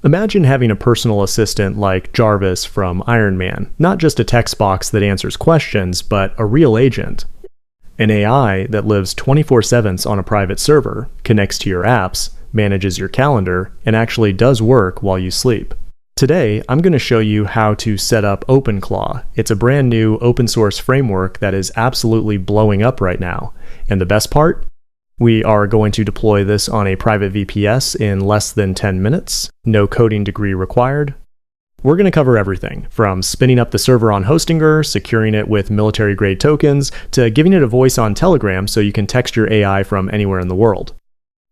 Imagine having a personal assistant like Jarvis from Iron Man, not just a text box that answers questions, but a real agent. An AI that lives 24/7 on a private server, connects to your apps, manages your calendar, and actually does work while you sleep. Today, I'm going to show you how to set up OpenClaw. It's a brand new open source framework that is absolutely blowing up right now. And the best part? We are going to deploy this on a private VPS in less than 10 minutes. No coding degree required. We're going to cover everything, from spinning up the server on Hostinger, securing it with military-grade tokens, to giving it a voice on Telegram so you can text your AI from anywhere in the world.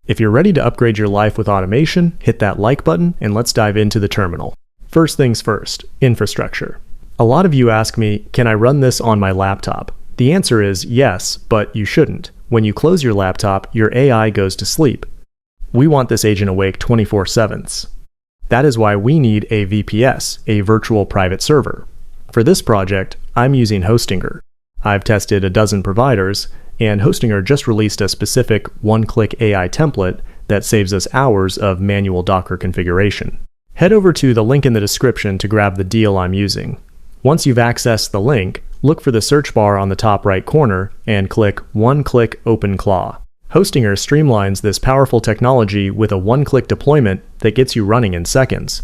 If you're ready to upgrade your life with automation, hit that like button and let's dive into the terminal. First things first, infrastructure. A lot of you ask me, can I run this on my laptop? The answer is yes, but you shouldn't. When you close your laptop, your AI goes to sleep. We want this agent awake 24/7. That is why we need a VPS, a virtual private server. For this project, I'm using Hostinger. I've tested a dozen providers, and Hostinger just released a specific one-click AI template that saves us hours of manual Docker configuration. Head over to the link in the description to grab the deal I'm using. Once you've accessed the link, look for the search bar on the top right corner and click One-Click OpenClaw. Hostinger streamlines this powerful technology with a one-click deployment that gets you running in seconds.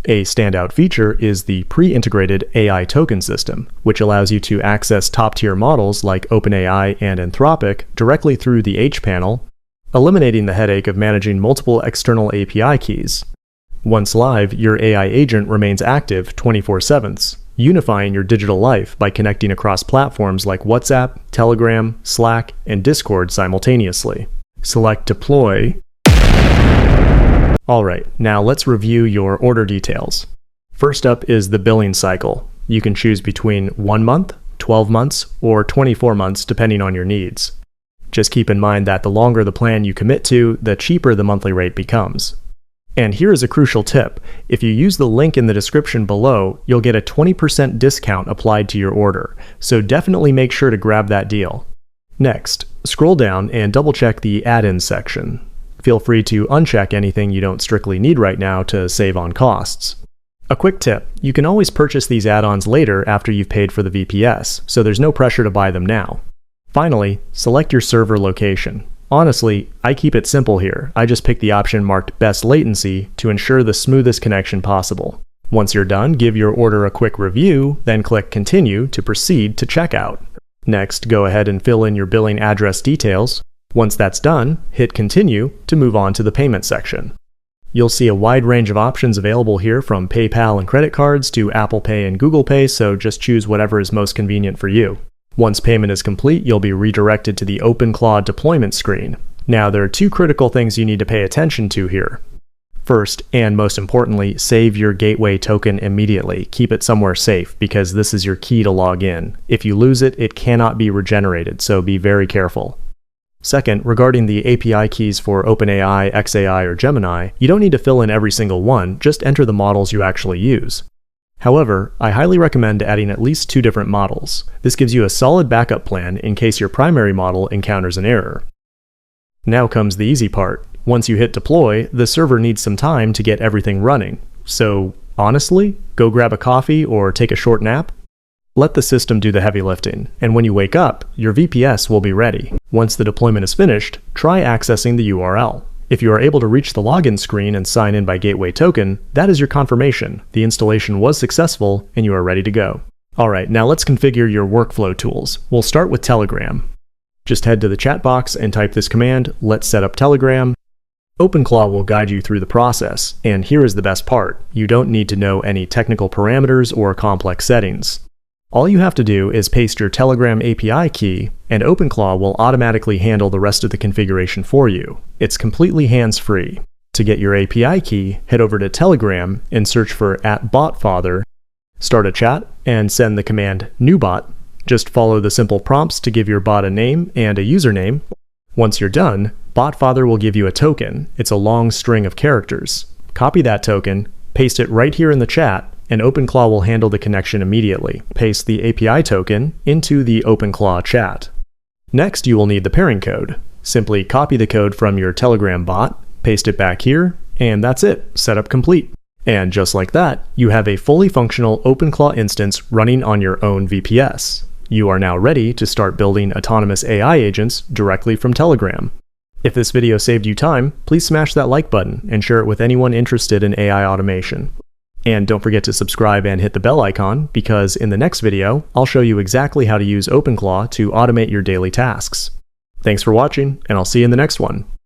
A standout feature is the pre-integrated AI token system, which allows you to access top-tier models like OpenAI and Anthropic directly through the H panel, eliminating the headache of managing multiple external API keys. Once live, your AI agent remains active 24/7, unifying your digital life by connecting across platforms like WhatsApp, Telegram, Slack, and Discord simultaneously. Select Deploy. Alright, now let's review your order details. First up is the billing cycle. You can choose between 1 month, 12 months, or 24 months depending on your needs. Just keep in mind that the longer the plan you commit to, the cheaper the monthly rate becomes. And here is a crucial tip. If you use the link in the description below, you'll get a 20% discount applied to your order, so definitely make sure to grab that deal. Next, scroll down and double-check the add-ins section. Feel free to uncheck anything you don't strictly need right now to save on costs. A quick tip, you can always purchase these add-ons later after you've paid for the VPS, so there's no pressure to buy them now. Finally, select your server location. Honestly, I keep it simple here. I just pick the option marked Best Latency to ensure the smoothest connection possible. Once you're done, give your order a quick review, then click Continue to proceed to checkout. Next, go ahead and fill in your billing address details. Once that's done, hit Continue to move on to the payment section. You'll see a wide range of options available here, from PayPal and credit cards to Apple Pay and Google Pay, so just choose whatever is most convenient for you. Once payment is complete, you'll be redirected to the OpenClaw deployment screen. Now, there are two critical things you need to pay attention to here. First, and most importantly, save your gateway token immediately. Keep it somewhere safe, because this is your key to log in. If you lose it, it cannot be regenerated, so be very careful. Second, regarding the API keys for OpenAI, XAI, or Gemini, you don't need to fill in every single one, just enter the models you actually use. However, I highly recommend adding at least 2 different models. This gives you a solid backup plan in case your primary model encounters an error. Now comes the easy part. Once you hit deploy, the server needs some time to get everything running. So, honestly, go grab a coffee or take a short nap. Let the system do the heavy lifting, and when you wake up, your VPS will be ready. Once the deployment is finished, try accessing the URL. If you are able to reach the login screen and sign in by gateway token, that is your confirmation. The installation was successful and you are ready to go. Alright, now let's configure your workflow tools. We'll start with Telegram. Just head to the chat box and type this command, let's set up Telegram. OpenClaw will guide you through the process, and here is the best part. You don't need to know any technical parameters or complex settings. All you have to do is paste your Telegram API key, and OpenClaw will automatically handle the rest of the configuration for you. It's completely hands-free. To get your API key, head over to Telegram and search for @botfather, start a chat, and send the command newbot. Just follow the simple prompts to give your bot a name and a username. Once you're done, Botfather will give you a token. It's a long string of characters. Copy that token, paste it right here in the chat, and OpenClaw will handle the connection immediately. Paste the API token into the OpenClaw chat. Next, you will need the pairing code. Simply copy the code from your Telegram bot, paste it back here, and that's it. Setup complete. And just like that, you have a fully functional OpenClaw instance running on your own VPS. You are now ready to start building autonomous AI agents directly from Telegram. If this video saved you time, please smash that like button and share it with anyone interested in AI automation. And don't forget to subscribe and hit the bell icon, because in the next video, I'll show you exactly how to use OpenClaw to automate your daily tasks. Thanks for watching, and I'll see you in the next one.